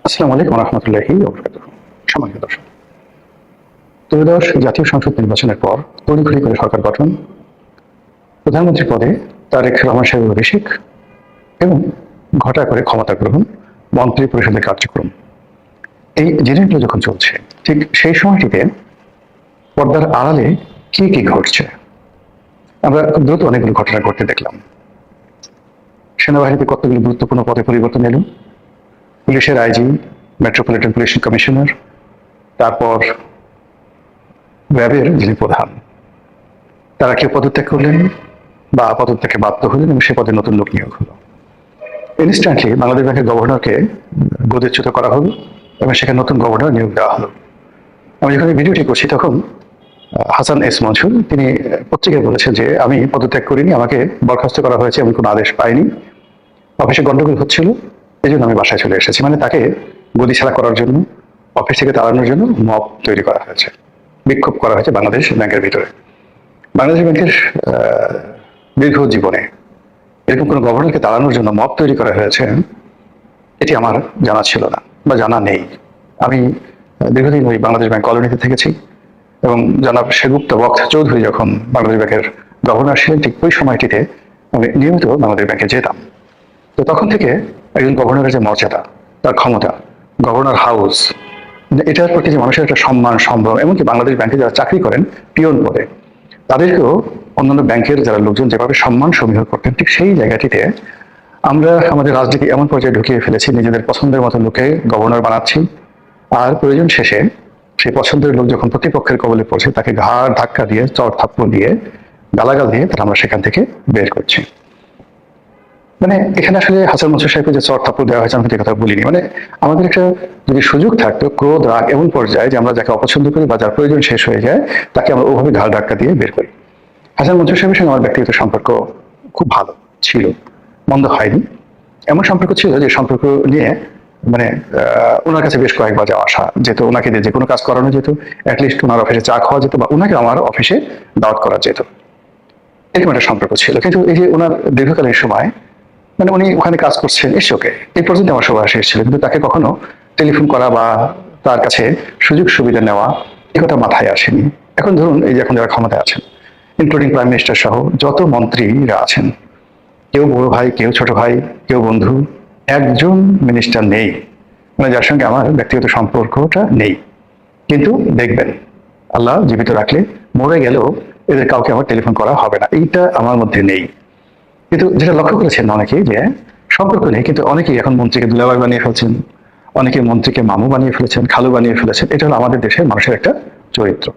আসসালামু আলাইকুম রহমতুল্লাহি সম্মানিত দর্শক, ত্রয়োদশ জাতীয় সংসদ নির্বাচনের পর তড়িঘড়ি করে সরকার গঠন, প্রধানমন্ত্রী পদে তারেক রহমান সাহেবের অভিষেক এবং ঘটা করে ক্ষমতা গ্রহণ, মন্ত্রী পরিষদের কার্যক্রম, এই জিনিসগুলো যখন চলছে ঠিক সেই সময়টিতে পর্দার আড়ালে কি কি ঘটছে আমরা খুব দ্রুত অনেকগুলো ঘটনা ঘটতে দেখলাম। সেনাবাহিনীতে কতগুলো গুরুত্বপূর্ণ পদে পরিবর্তন এলো, পুলিশের আইজি, মেট্রোপলিটন পুলিশ কমিশনার, তারপর র্যাবের যিনি প্রধান তারা কেউ পদত্যাগ করলেন বা পদত্যাগে বাধ্য হলেন এবং সে পদে নতুন লোক নিয়োগ হলো। ইনস্ট্যান্টলি বাংলাদেশ ব্যাংকের গভর্নরকে গদিচ্যুত করা হলো এবং সেখানে নতুন গভর্নর নিয়োগ দেওয়া হলো। আমি যখন এই ভিডিওটি করছি তখন হাসান এস মনসুর তিনি পত্রিকায় বলেছেন যে আমি পদত্যাগ করিনি, আমাকে বরখাস্ত করা হয়েছে, আমি কোনো আদেশ পাইনি, অফিসে গন্ডগোল হচ্ছিল, এই জন্য আমি বাসায় চলে এসেছি। মানে তাকে গদি ছাড়া করার জন্য, অফিস থেকে তাড়ানোর জন্য মব তৈরি করা হয়েছে, বিক্ষোভ করা হয়েছে বাংলাদেশ ব্যাংকের ভিতরে। বাংলাদেশ ব্যাংকের দীর্ঘ জীবনে এরকম কোনো গভর্নরকে তাড়ানোর জন্য মব তৈরি করা হয়েছে এটি আমার জানা ছিল না বা জানা নেই। আমি দীর্ঘদিন ওই বাংলাদেশ ব্যাংক কলোনিতে থেকেছি এবং জনাব সেগুপ্ত বক্ত চৌধুরী যখন বাংলাদেশ ব্যাংকের গভর্নর ছিলেন ঠিক ওই সময়টিতে আমি নিয়মিত বাংলাদেশ ব্যাংকে যেতাম। তো তখন থেকে একজন গভর্নরের যে মর্যাদা, তার ক্ষমতা, গভর্নর হাউস, এটার প্রতি যে মানুষের একটা সম্মান সম্ভ্রম, এমনকি বাংলাদেশ ব্যাংকে যারা চাকরি করেন পিয়ন পদে তাদেরকেও অন্যান্য ব্যাংকের যারা লোকজন যেভাবে সম্মান সমীহ করতেন ঠিক সেই জায়গাটিতে আমরা আমাদের রাজনীতি এমন পর্যায়ে ঢুকিয়ে ফেলেছি, নিজেদের পছন্দের মতো লোকে গভর্নর বানাচ্ছি, আর প্রয়োজন শেষে সেই পছন্দের লোক যখন প্রতিপক্ষের কবলে পড়ছে তাকে ঘাড় ধাক্কা দিয়ে, চড় থাপ্পড় দিয়ে, গালাগাল দিয়ে তারা আমরা সেখান থেকে বের করছি। মানে এখানে আসলে হাসান মনসুর সাহেবকে যে চড় থাপ্পড় দেওয়া হয়েছে আমি কথা বলিনি। মানে আমাদের একটা যদি সুযোগ থাকতো, ক্রোধ রাগ এমন পর্যায়ে যে আমরা যাকে অপছন্দ করি বা যার প্রয়োজন শেষ হয়ে যায় তাকে আমরা ওভাবে ঘাড় ধাক্কা দিয়ে বের করি। হাসান মনসুর সাহেবের সঙ্গে আমার ব্যক্তিগত সম্পর্ক খুব ভালো ছিল, মন্দ হয়নি। এমন সম্পর্ক ছিল যে সম্পর্ক নিয়ে মানে ওনার কাছে বেশ কয়েকবার যাওয়া আসা যেত, ওনাকে দিয়ে যে কোনো কাজ করানো যেত, অ্যাটলিস্ট ওনার অফিসে চা খাওয়া যেত বা ওনাকে আমার অফিসে দাওয়াত করা যেত, এরকম একটা সম্পর্ক ছিল। কিন্তু এই যে ওনার দীর্ঘকালীন সময় মানে উনি ওখানে কাজ করছেন ওকে এই পর্যন্ত আমার সবার শেষ ছিল, কিন্তু তাকে কখনো টেলিফোন করা বা তার কাছে সুযোগ সুবিধা নেওয়া এ কথা মাথায় আসেনি। এখন ধরুন এই যে এখন যারা ক্ষমতায় আছেন ইনক্লুডিং প্রাইম মিনিস্টার সহ যত মন্ত্রীরা আছেন, কেউ বড় ভাই, কেউ ছোট ভাই, কেউ বন্ধু, একজন মিনিস্টার নেই মানে যার সঙ্গে আমার ব্যক্তিগত সম্পর্কটা নেই। কিন্তু দেখবেন আল্লাহ জীবিত রাখলে মরে গেলেও এদের কাউকে আমার টেলিফোন করা হবে না, এইটা আমার মধ্যে নেই। কিন্তু যেটা লক্ষ্য করেছেন অনেকেই যে সম্পর্ক নেই, কিন্তু অনেকেই এখন মন্ত্রীকে দুলাভাই বানিয়ে ফেলছেন, অনেকে মন্ত্রীকে মামু বানিয়ে ফেলেছেন, খালু বানিয়ে ফেলেছেন। এটা হলো আমাদের দেশের মানুষের একটা চরিত্র।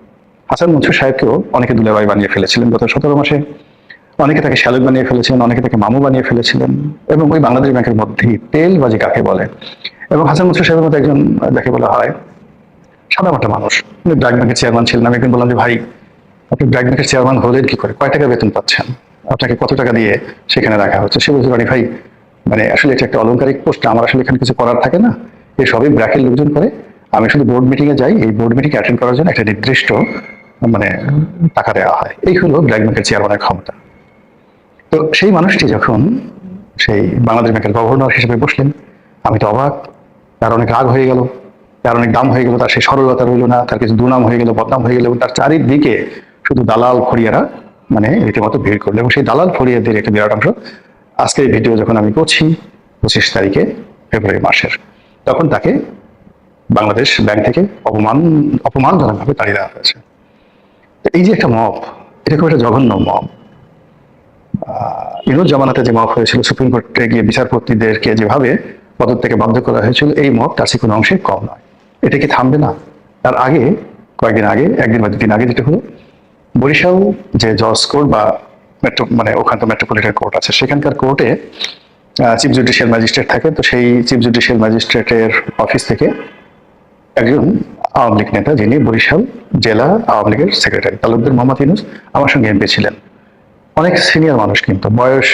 হাসান মনসুর সাহেবকেও অনেকে দুলাভাই বানিয়ে ফেলেছিলেন গত 17 মাসে, অনেকে তাকে শ্যালক বানিয়ে ফেলেছেন, অনেকে তাকে মামু বানিয়ে ফেলেছিলেন। এবং ওই বাংলাদেশ ব্যাংকের মধ্যেই তেলবাজি কাকে বলে, এবং হাসান মনসুর সাহেবের মতো একজন যাকে বলা হয় সাদামাটা মানুষ, উনি ব্র্যাক ব্যাংকের চেয়ারম্যান ছিলেন। আমি একদিন বললাম যে ভাই আপনি ব্র্যাক ব্যাংকের চেয়ারম্যান হলেন কি করে, কয় টাকা বেতন পাচ্ছেন, আপনাকে কত টাকা দিয়ে সেখানে রাখা হচ্ছে? সে বলছে রানি ভাই মানে আসলে এটা একটা অলংকারিক পোস্ট, আমার আসলে এখানে কিছু করার থাকে না, এই সবই ব্র্যাকের লোকজন করে, আমি শুধু বোর্ড মিটিং এ যাই, এই বোর্ড মিটিং অ্যাটেন্ড করার জন্য একটা নির্দিষ্ট মানে টাকা দেওয়া হয়। এই হলো ব্র্যাক ব্যাংকের চেয়ারম্যানের ক্ষমতা। তো সেই মানুষটি যখন সেই বাংলাদেশ ব্যাংকের গভর্নর হিসেবে বসলেন আমি তো অবাক। তার অনেক রাগ হয়ে গেল, তার অনেক দাম হয়ে গেল, তার সেই সরলতা রইল না, তার কিছু দুনাম হয়ে গেল, বদনাম হয়ে গেল, এবং তার চারিদিকে শুধু দালাল ফড়িয়ারা মানে রীতিমতো ভিড় করলো। এবং সেই দালাল ফড়িয়াদের একটা বিরাট অংশ আজকের ভিডিও যখন আমি করছি 25 তারিখে ফেব্রুয়ারি মাসের, তখন তাকে বাংলাদেশ ব্যাংক থেকে অপমানজনকভাবে তাড়িয়ে দেওয়া হয়েছে। এই যে একটা মব, এটা খুব একটা জঘন্য মব। ইউনুস জামানাতে যে মব হয়েছিল, সুপ্রিম কোর্টে গিয়ে বিচারপতিদেরকে যেভাবে পদত্যাগে বাধ্য করা হয়েছিল, এই মব তার সে কোনো অংশে কম নয়। এটা কি থামবে না? তার আগে কয়েকদিন আগে, একদিন বা দুদিন আগে যেটা হলো, বরিশাল যে জজ কোর্ট বা মেট্রো মানে ওখানে তো মেট্রোপলিটন কোর্ট আছে, সেখানকার কোর্টে চিফ জুডিশিয়াল ম্যাজিস্ট্রেট থাকে। তো সেই চিফ জুডিশিয়াল ম্যাজিস্ট্রেটের অফিস থেকে একজন আওয়ামী লীগ নেতা, যিনি বরিশাল জেলা আওয়ামী লীগের সেক্রেটারি তালুকদার মোহাম্মদ ইউনুস, আমার সঙ্গে এমপি ছিলেন। অনেক সিনিয়র মানুষ, কিন্তু বয়স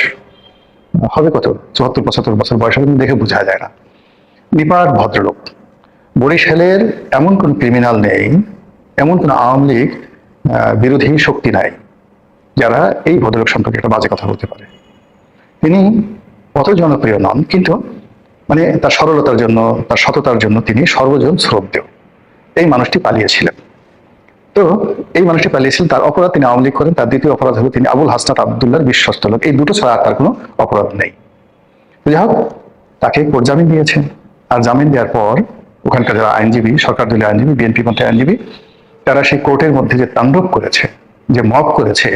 হবে কত 74-75 বছর বয়স হবে, দেখে বোঝা যায় না। নিপাট ভদ্রলোক। বরিশালের এমন কোন ক্রিমিনাল নেই, এমন কোন আওয়ামী লীগ বিরোধী শক্তি নাই যারা এই ভদ্রলোক সম্পর্কে একটা বাজে কথা বলতে পারে। তিনি অত জনপ্রিয় নন, কিন্তু মানে তার সরলতার জন্য, তার সততার জন্য তিনি সর্বজন শ্রদ্ধেয়। এই মানুষটি পালিয়েছিলেন। তো এই মানুষটি পালিয়েছিলেন, তার অপরাধ তিনি আওয়ামী লীগ করেন। তার দ্বিতীয় অপরাধ হলো তিনি আবুল হাসনাত আবদুল্লাহর বিশ্বস্ত লোক। এই দুটো ছাড়া আর তার কোনো অপরাধ নেই। যাই হোক, তাকে কোর্ট জামিন দিয়েছেন। আর জামিন দেওয়ার পর ওখানকার যারা আইনজীবী, সরকার দলীয় আইনজীবী, বিএনপি পন্থী আইনজীবী, তারা সেই কোর্টের মধ্যে যে তাণ্ডব করেছে, যে মব করেছে,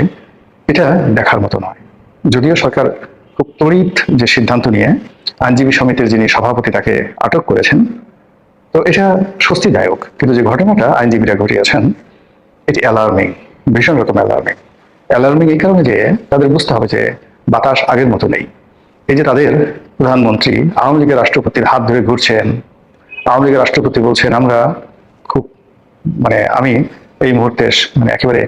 এটা দেখার মতো নয়। যদিও সরকার খুব তড়িৎ যে সিদ্ধান্ত নিয়ে আইনজীবী সমিতির যিনি সভাপতি তাকে আটক করেছেন, তো এটা স্বস্তিদায়ক। কিন্তু যে ঘটনাটা আইনজীবীরা ঘটিয়েছেন, এটি অ্যালার্মিং, ভীষণ রকম অ্যালার্মিং। অ্যালার্মিং এই কারণে যে তাদের বুঝতে হবে যে বাতাস আগের মতো নেই। এই যে তাদের প্রধানমন্ত্রী আওয়ামী লীগের রাষ্ট্রপতির হাত ধরে ঘুরছেন, আওয়ামী লীগের রাষ্ট্রপতি বলছেন আমরা খুব আমি এই মুহূর্তে একেবারে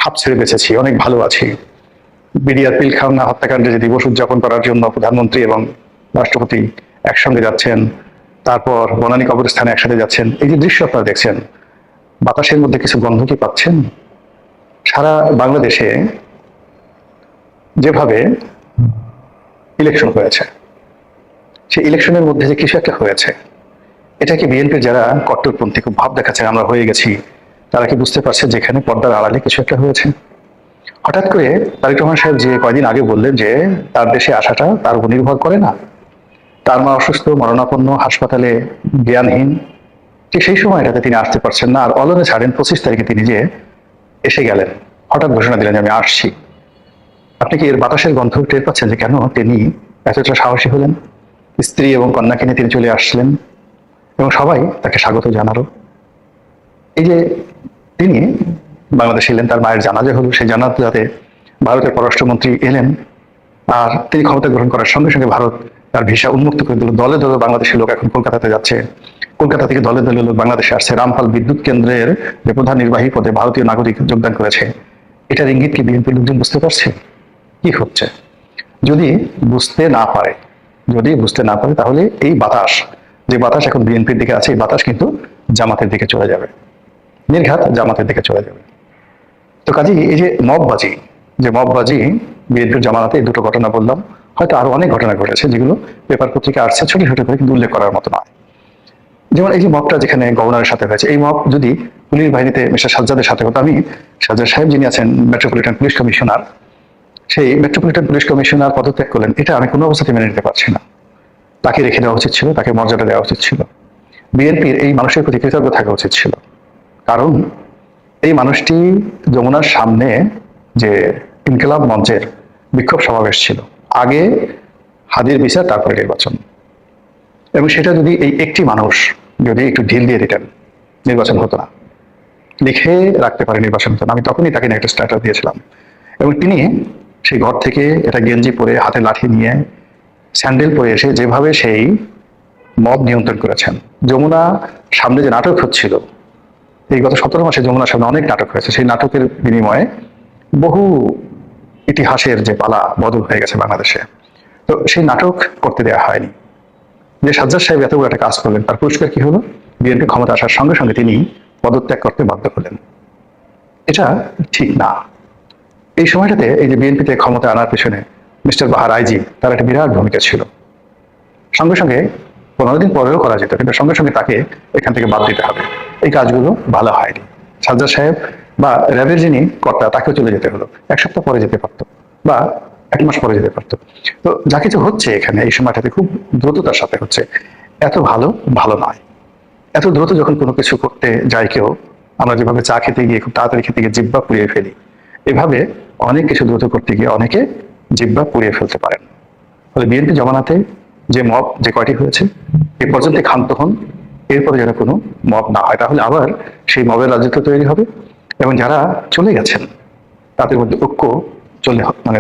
হাঁপ ছেড়ে বেঁচেছি, অনেক ভালো আছি। বিডিআর পিলখানা হত্যাকাণ্ডে যে দিবস উদযাপন করার জন্য প্রধানমন্ত্রী এবং রাষ্ট্রপতি একসঙ্গে যাচ্ছেন, তারপর বনানী কবরস্থানে একসাথে যাচ্ছেন, এই যে দৃশ্য আপনারা দেখছেন, বাতাসের মধ্যে কিছু গন্ধ কি পাচ্ছেন? সারা বাংলাদেশে যেভাবে ইলেকশন হয়েছে, সেই ইলেকশনের মধ্যে যে কিছু একটা হয়েছে, এটা কি বিএনপির যারা কট্টরপন্থী খুব ভাব দেখাচ্ছে আমরা হয়ে গেছি, তারা কি বুঝতে পারছে যেখানে পর্দার আড়ালে কিছু একটা হয়েছে? হঠাৎ করে তারেক রহমান সাহেব যে কয়দিন আগে বললেন যে তার দেশে আসাটা তার উপর নির্ভর করে না, তার মা অসুস্থ, মরণাপন্ন, হাসপাতালে, জ্ঞানহীন, ঠিক সেই সময়টাতে তিনি আসতে পারছেন না। আর অলনে ছাড়েন 25 তারিখে তিনি যে এসে গেলেন, হঠাৎ ঘোষণা দিলেন যে আমি আসছি। আপনি কি এর বাতাসের গন্ধ টের পাচ্ছেন যে কেন তিনি এতটা সাহসী হলেন? স্ত্রী এবং কন্যাকে নিয়ে তিনি চলে আসলেন এবং সবাই তাকে স্বাগত জানালো। এই যে তিনি বাংলাদেশে এলেন, তার মায়ের জানাজা হলো, সেই জানাজাতে ভারতের পররাষ্ট্রমন্ত্রী এলেন, আর তিনি ক্ষমতা গ্রহণ করার সঙ্গে সঙ্গে ভারত তার ভিসা উন্মুক্ত করে দিল। দলে দলে বাংলাদেশের লোক এখন কলকাতাতে যাচ্ছে, কলকাতা থেকে দলে দলে লোক বাংলাদেশে আসছে। রামপাল বিদ্যুৎ কেন্দ্রের যে প্রধান নির্বাহী পদে ভারতীয় নাগরিক যোগদান করেছে, এটার ইঙ্গিত কি বিএনপির লোকজন বুঝতে পারছে কি হচ্ছে? যদি বুঝতে না পারে, তাহলে এই বাতাস, যে বাতাস এখন বিএনপির দিকে আছে, এই বাতাস কিন্তু জামাতের দিকে চলে যাবে, নির্ঘাত জামাতের দিকে চলে যাবে। তো কাজেই এই যে মববাজি বিএনপির জামানাতে এই দুটো ঘটনা বললাম, হয়তো আরো অনেক ঘটনা ঘটেছে যেগুলো পেপার পত্রিকা আসছে ছোট ছোট করে, কিন্তু উল্লেখ করার মতো নয়। যেমন এই যে মবটা যেখানে গভর্নরের সাথে হয়েছে, এই মব যদি পুলিশ বাহিনীতে মিস্টার সাজ্জাদের সাথে হতো, আমি সাজ্জাদ সাহেব যিনি আছেন মেট্রোপলিটন পুলিশ কমিশনার, সেই মেট্রোপলিটন পুলিশ কমিশনার পদত্যাগ করলেন, এটা আমি কোনো অবস্থাতে মেনে নিতে পারছি না। তাকে রেখে দেওয়া উচিত ছিল, তাকে মর্যাদা দেওয়া উচিত ছিল। বিএনপির এই মানুষের প্রতি কৃতজ্ঞ থাকা উচিত ছিল, কারণ এই মানুষটি যমুনার সামনে যে ইনকিলাব মঞ্চের বিক্ষোভ সমাবেশ ছিল, আগে হাদির বিচার, তারপরে নির্বাচন, এবং সেটা যদি এই একটি মানুষ যদি একটু ঢিল দিয়ে দিতেন, নির্বাচন হতো না। লিখে রাখতে পারে নির্বাচন হতো না। আমি তখনই তাকে একটা স্ট্যাটাস দিয়েছিলাম, এবং তিনি সেই ঘর থেকে এটা গেঞ্জি পরে, হাতে লাঠি নিয়ে, স্যান্ডেল পরে এসে যেভাবে সেই মব নিয়ন্ত্রণ করেছেন। যমুনা সামনে যে নাটক হচ্ছিল, এই গত 17 মাসে যমুনার সামনে অনেক নাটক হয়েছে, সেই নাটকের বিনিময়ে বহু ইতিহাসের যে পালা বদল হয়ে গেছে বাংলাদেশে। তো সেই নাটক করতে দেওয়া হয়নি। যে সাজ্জাদ সাহেব এত বড় একটা কাজ করলেন, তার পুরস্কার কি হলো? বিএনপি ক্ষমতা আসার সঙ্গে সঙ্গে তিনি পদত্যাগ করতে বাধ্য হলেন। এটা ঠিক না। এই সময়টাতে এই যে বিএনপিতে ক্ষমতা আনার পেছনে মিস্টার বাহার আইজি, তার একটা বিরাট ভূমিকা ছিল। সঙ্গে সঙ্গে 15 দিন পরেও করা যেত, কিন্তু সঙ্গে সঙ্গে তাকে এখান থেকে বাদ দিতে হবে। এই কাজগুলো ভালো হয়নি। সাজ্জাদ সাহেব বা র্যাবের যিনি কর্তা, তাকেও চলে যেতে হলো। 1 সপ্তাহ পরে যেতে পারতো, বা 1 মাস পরে যেতে পারতো। তো যা কিছু হচ্ছে এখানে এই সময়টাতে খুব দ্রুততার সাথে হচ্ছে। এত ভালো নয়। এত দ্রুত যখন কোনো কিছু করতে যায় কেউ, আমরা যেভাবে চা খেতে গিয়ে খুব তাড়াতাড়ি খেতে গিয়ে জিহ্বা পুড়িয়ে ফেলি, এভাবে অনেক কিছু দ্রুত করতে গিয়ে অনেকে জিহ্বা পুড়িয়ে ফেলতে পারেন। ফলে বিএনপি জমানাতে যে মব যে কয়টি হয়েছে, এ পর্যন্ত ক্ষান্ত হন, এরপরে যেন কোনো মব না হয়, তাহলে আবার সেই মবের রাজত্ব তৈরি হবে, এবং যারা চলে গেছেন তাদের মধ্যে ঐক্য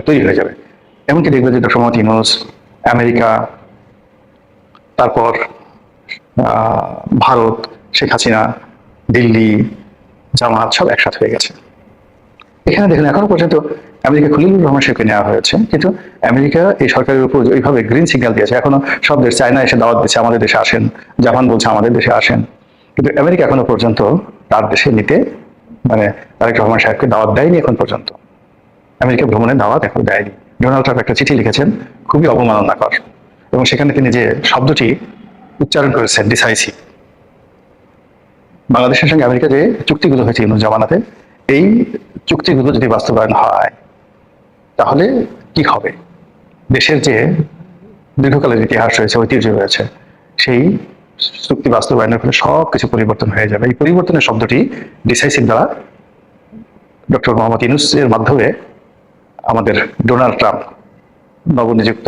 তৈরি হয়ে যাবে। এমনকি দেখবে যে ডক্টর মোহাম্মদ ইউনূস, আমেরিকা, তারপর ভারত, শেখ হাসিনা, দিল্লি, জামাত সব একসাথে হয়ে গেছে। এখানে দেখুন এখনো পর্যন্ত আমেরিকা খলিলুর রহমান সাহেবকে নেওয়া হয়েছে, কিন্তু আমেরিকা এই সরকারের উপর ওইভাবে গ্রিন সিগন্যাল দিয়েছে। এখনো সব দেশ, চায়না এসে দাওয়াত দিচ্ছে আমাদের দেশে আসেন, জাপান বলছে আমাদের দেশে আসেন, কিন্তু আমেরিকা এখনো পর্যন্ত তার দেশে নিতে তারেক রহমান সাহেবকে দাওয়াত দেয়নি এখন পর্যন্ত। আমেরিকা ভ্রমণের দাওয়াত এখন দেয়নি। ডোনাল্ড ট্রাম্প একটা চিঠি লিখেছেন, খুবই অবমাননাকর, এবং সেখানে তিনি যে শব্দটি উচ্চারণ করেছেন ডিসাইসিভ, বাংলাদেশের সঙ্গে আমেরিকা যে চুক্তিগুলো হয়েছে ইউনূস জামানাতে, এই চুক্তিগুলো যদি বাস্তবায়ন হয় তাহলে কি হবে? দেশের যে দীর্ঘকালের ইতিহাস রয়েছে, ঐতিহ্য রয়েছে, সেই চুক্তি বাস্তবায়নের ফলে সবকিছু পরিবর্তন হয়ে যাবে। এই পরিবর্তনের শব্দটি ডিসাইসিভ দ্বারা ডক্টর মোহাম্মদ ইউনূসের মাধ্যমে আমাদের ডোনাল্ড ট্রাম্প নবনিযুক্ত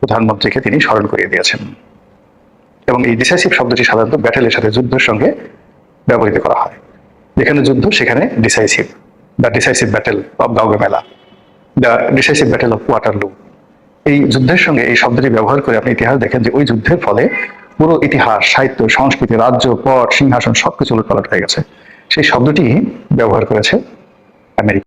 প্রধানমন্ত্রীকে তিনি স্মরণ করিয়ে দিয়েছেন। এবং এই ডিসাইসিভ শব্দটি সাধারণত ব্যাটেলের সাথে, যুদ্ধের সঙ্গে ব্যবহৃত করা হয়। যেখানে যুদ্ধ সেখানে decisive, the decisive battle of Gaugamela, the decisive battle of Waterloo. এই যুদ্ধের সঙ্গে এই শব্দটি ব্যবহার করে আপনি ইতিহাস দেখেন যে ওই যুদ্ধের ফলে পুরো ইতিহাস, সাহিত্য, সংস্কৃতি, রাজ্য, পট, সিংহাসন সবকিছু উলটপালট হয়ে গেছে। সেই শব্দটি ব্যবহার করেছে আমেরিকা।